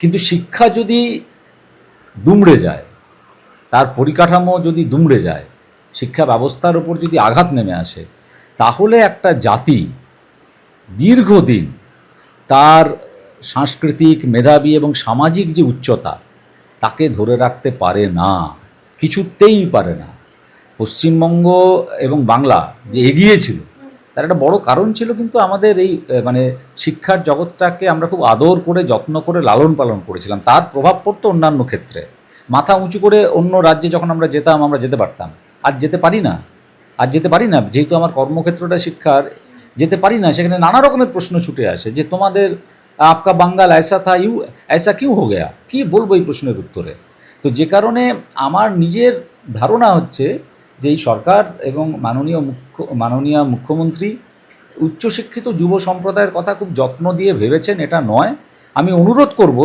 কিন্তু শিক্ষা যদি দুমড়ে যায়, তার পরিকাঠামো যদি দুমড়ে যায়, শিক্ষা ব্যবস্থার উপর যদি আঘাত নেমে আসে, তাহলে একটা জাতি দীর্ঘদিন তার সাংস্কৃতিক, মেধাবী এবং সামাজিক যে উচ্চতা, তাকে ধরে রাখতে পারে না, কিছুতেই পারে না। পশ্চিমবঙ্গ এবং বাংলা যে এগিয়েছিল, তার একটা বড় কারণ ছিল কিন্তু আমাদের এই মানে শিক্ষার জগৎটাকে আমরা খুব আদর করে, যত্ন করে লালন পালন করেছিলাম। তার প্রভাব পড়তো অন্যান্য ক্ষেত্রে। মাথা উঁচু করে অন্য রাজ্যে যখন আমরা যেতাম, আমরা যেতে পারতাম। আজ যেতে পারি না। আজ যেতে পারি না, যেহেতু আমার কর্মক্ষেত্রটা শিক্ষার, যেতে পারি না। সেখানে নানা রকমের প্রশ্ন ছুটে আসে যে তোমাদের আপকা বাঙ্গাল ऐसा था ইউ ऐसा क्यों हो गया, কী বলবো এই প্রশ্নের উত্তরে। তো যে কারণে আমার নিজের ধারণা হচ্ছে যে এই সরকার এবং মাননীয় মুখ্যমন্ত্রী উচ্চশিক্ষিত যুব সম্প্রদায়ের কথা খুব যত্ন দিয়ে ভেবেছেন, এটা নয়। আমি অনুরোধ করব